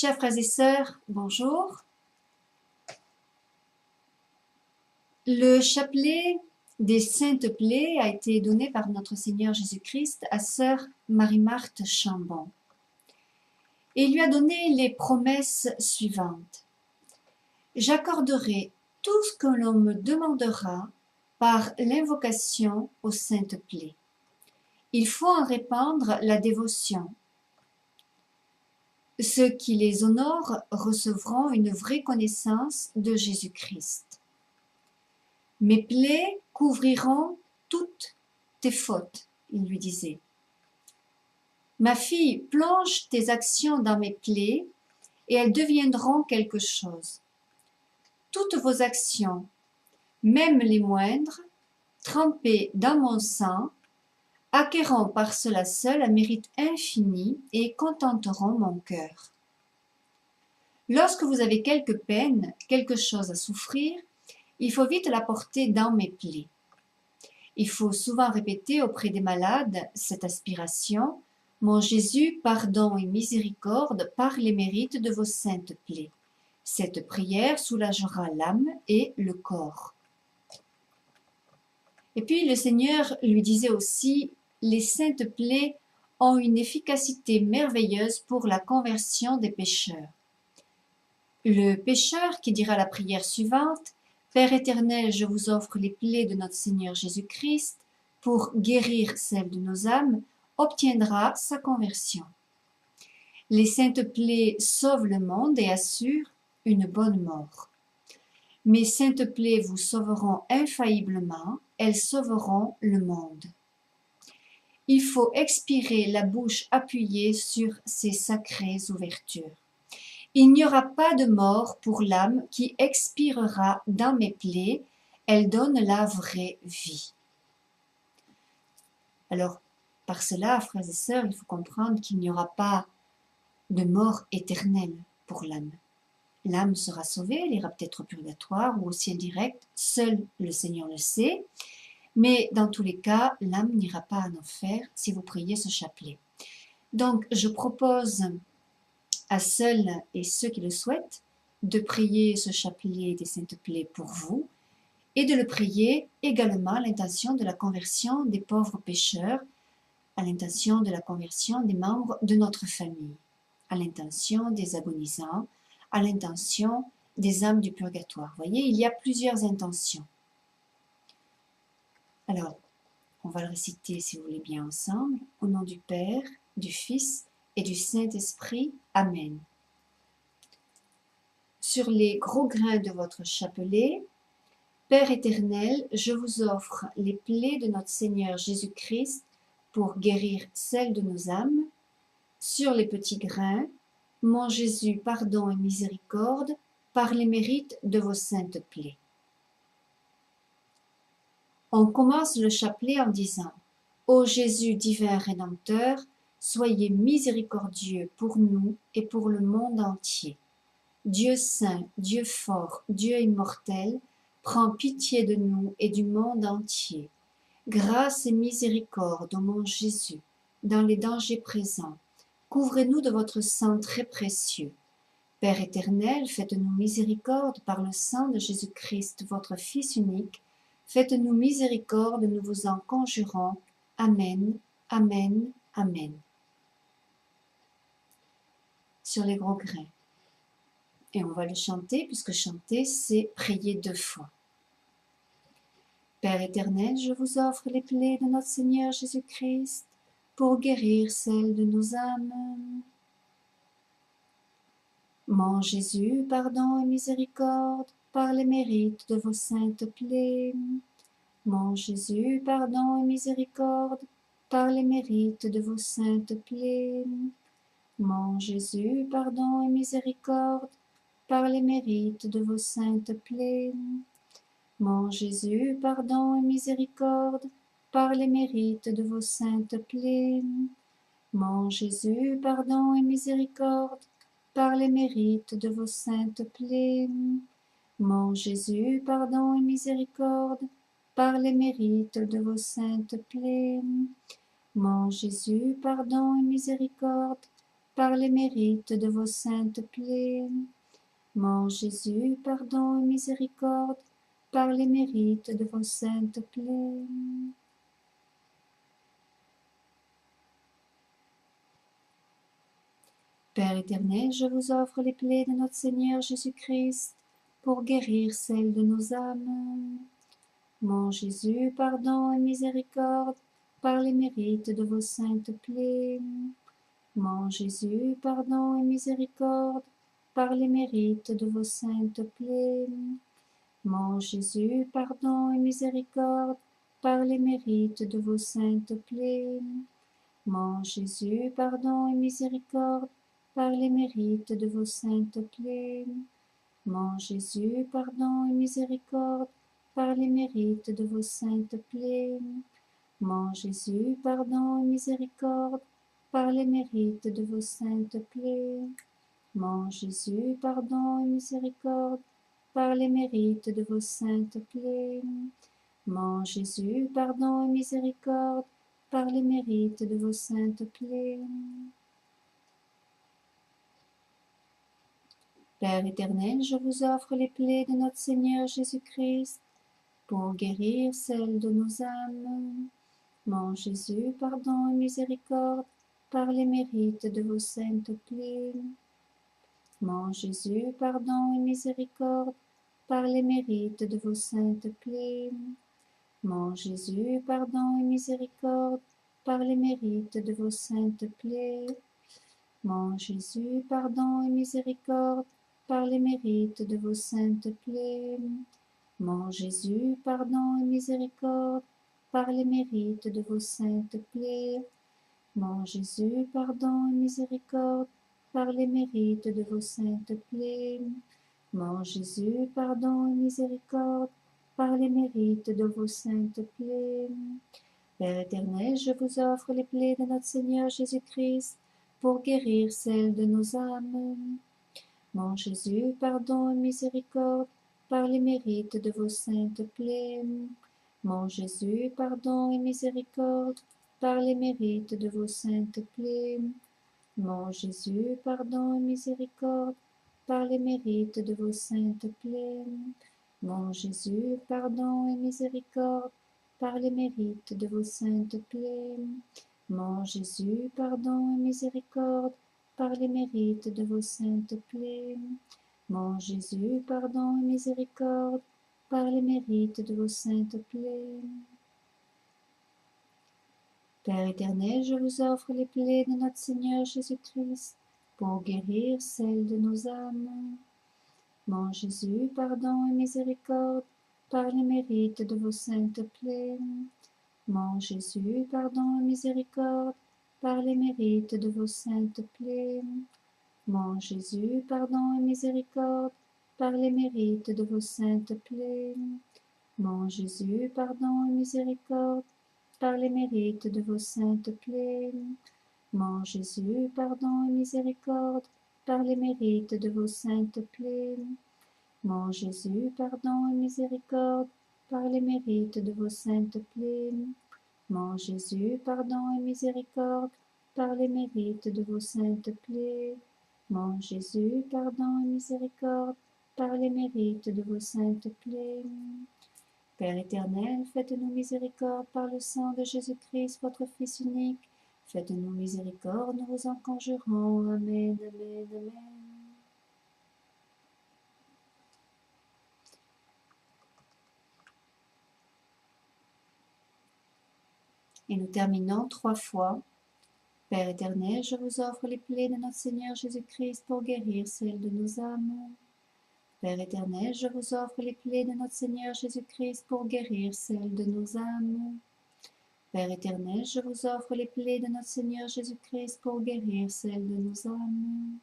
Chers frères et sœurs, bonjour. Le chapelet des Saintes Plaies a été donné par notre Seigneur Jésus-Christ à sœur Marie-Marthe Chambon. Et il lui a donné les promesses suivantes. J'accorderai tout ce que l'on me demandera par l'invocation aux Saintes Plaies. Il faut en répandre la dévotion. Ceux qui les honorent recevront une vraie connaissance de Jésus-Christ. Mes plaies couvriront toutes tes fautes, il lui disait. Ma fille, plonge tes actions dans mes plaies et elles deviendront quelque chose. Toutes vos actions, même les moindres, trempées dans mon sang, acquerront par cela seul un mérite infini et contenteront mon cœur. Lorsque vous avez quelque peine, quelque chose à souffrir, il faut vite la porter dans mes plaies. Il faut souvent répéter auprès des malades cette aspiration « Mon Jésus, pardon et miséricorde par les mérites de vos saintes plaies ». Cette prière soulagera l'âme et le corps. Et puis le Seigneur lui disait aussi « Les saintes plaies ont une efficacité merveilleuse pour la conversion des pécheurs ». Le pécheur qui dira la prière suivante « Père éternel, je vous offre les plaies de notre Seigneur Jésus-Christ pour guérir celles de nos âmes », obtiendra sa conversion. Les saintes plaies sauvent le monde et assurent une bonne mort. Mes saintes plaies vous sauveront infailliblement, elles sauveront le monde. Il faut expirer la bouche appuyée sur ces sacrées ouvertures. Il n'y aura pas de mort pour l'âme qui expirera dans mes plaies, elle donne la vraie vie. Alors, par cela, frères et sœurs, il faut comprendre qu'il n'y aura pas de mort éternelle pour l'âme. L'âme sera sauvée, elle ira peut-être au purgatoire ou au ciel direct, seul le Seigneur le sait, mais dans tous les cas, l'âme n'ira pas en enfer si vous priez ce chapelet. Donc, je propose à seuls et ceux qui le souhaitent de prier ce chapelet des Saintes Plaies pour vous et de le prier également à l'intention de la conversion des pauvres pécheurs, à l'intention de la conversion des membres de notre famille, à l'intention des agonisants, à l'intention des âmes du purgatoire. Vous voyez, il y a plusieurs intentions. Alors, on va le réciter, si vous voulez bien, ensemble. Au nom du Père, du Fils et du Saint-Esprit. Amen. Sur les gros grains de votre chapelet, Père éternel, je vous offre les plaies de notre Seigneur Jésus-Christ pour guérir celles de nos âmes. Sur les petits grains, mon Jésus, pardon et miséricorde, par les mérites de vos saintes plaies. On commence le chapelet en disant « Ô Jésus divin Rédempteur, soyez miséricordieux pour nous et pour le monde entier. Dieu saint, Dieu fort, Dieu immortel, prends pitié de nous et du monde entier. Grâce et miséricorde, ô mon Jésus, dans les dangers présents, couvrez-nous de votre sang très précieux. Père éternel, faites-nous miséricorde par le sang de Jésus-Christ, votre Fils unique. Faites-nous miséricorde, nous vous en conjurons. Amen, Amen, Amen. Sur les gros grains. Et on va le chanter, puisque chanter, c'est prier 2 fois. Père éternel, je vous offre les plaies de notre Seigneur Jésus-Christ pour guérir celles de nos âmes. Mon Jésus, pardon et miséricorde par les mérites de vos saintes plaies. Mon Jésus, pardon et miséricorde par les mérites de vos saintes plaies. Mon Jésus, pardon et miséricorde par les mérites de vos saintes plaies. Mon Jésus, pardon et miséricorde par les mérites de vos saintes plaies. Mon Jésus, pardon et miséricorde par les mérites de vos saintes plaies. Mon Jésus, pardon et miséricorde par les mérites de vos saintes plaies. Mon Jésus, pardon et miséricorde par les mérites de vos saintes plaies. Mon Jésus, pardon et miséricorde, par les mérites de vos saintes plaies. Père éternel, je vous offre les plaies de notre Seigneur Jésus-Christ pour guérir celles de nos âmes. Mon Jésus, pardon et miséricorde, par les mérites de vos saintes plaies. Mon Jésus, pardon et miséricorde, par les mérites de vos saintes plaies. Mon Jésus, pardon et miséricorde, par les mérites de vos saintes plaies. Mon Jésus, pardon et miséricorde, par les mérites de vos saintes plaies. Mon Jésus, pardon et miséricorde, par les mérites de vos saintes plaies. Mon Jésus, pardon et miséricorde, par les mérites de vos saintes plaies. Mon Jésus, pardon et miséricorde, par les mérites de vos saintes plaies. Mon Jésus, pardon et miséricorde, par les mérites de vos saintes plaies. Père éternel, je vous offre les plaies de notre Seigneur Jésus-Christ pour guérir celles de nos âmes. Mon Jésus, pardon et miséricorde, par les mérites de vos saintes plaies. Mon Jésus, pardon et miséricorde, par les mérites de vos saintes plaies. Mon Jésus, pardon et miséricorde, par les mérites de vos saintes plaies. Mon Jésus, pardon et miséricorde, par les mérites de vos saintes plaies. Mon Jésus, pardon et miséricorde, par les mérites de vos saintes plaies. Mon Jésus, pardon et miséricorde, par les mérites de vos saintes plaies. Mon Jésus, pardon et miséricorde, par les mérites de vos saintes plaies. Père éternel, je vous offre les plaies de notre Seigneur Jésus-Christ pour guérir celles de nos âmes. Mon Jésus, pardon et miséricorde, par les mérites de vos saintes plaies. Mon Jésus, pardon et miséricorde, par les mérites de vos saintes plaies. Mon Jésus, pardon et miséricorde, par les mérites de vos saintes plaies. Mon Jésus, pardon et miséricorde, par les mérites de vos saintes plaies. Mon Jésus, pardon et miséricorde, par les mérites de vos saintes plaies. Mon Jésus, pardon et miséricorde, par les mérites de vos saintes plaies. Père éternel, je vous offre les plaies de notre Seigneur Jésus-Christ pour guérir celles de nos âmes. Mon Jésus, pardon et miséricorde, par les mérites de vos saintes plaies. Mon Jésus, pardon et miséricorde, par les mérites de vos saintes plaies. Mon Jésus, pardon et miséricorde, par les mérites de vos saintes plaies. Mon Jésus, pardon et miséricorde, par les mérites de vos saintes plaies. Mon Jésus, pardon et miséricorde, par les mérites de vos saintes plaies. Mon Jésus, pardon et miséricorde, par les mérites de vos saintes plaies. Mon Jésus, pardon et miséricorde, par les mérites de vos saintes plaies. Mon Jésus, pardon et miséricorde, par les mérites de vos saintes plaies. Père éternel, faites-nous miséricorde par le sang de Jésus-Christ, votre Fils unique. Faites-nous miséricorde, nous vous en conjurons. Amen, amen, amen. Et nous terminons 3 fois. Père éternel, je vous offre les plaies de notre Seigneur Jésus-Christ pour guérir celles de nos âmes. Père éternel, je vous offre les plaies de notre Seigneur Jésus-Christ pour guérir celles de nos âmes. Père éternel, je vous offre les plaies de notre Seigneur Jésus-Christ pour guérir celles de nos âmes.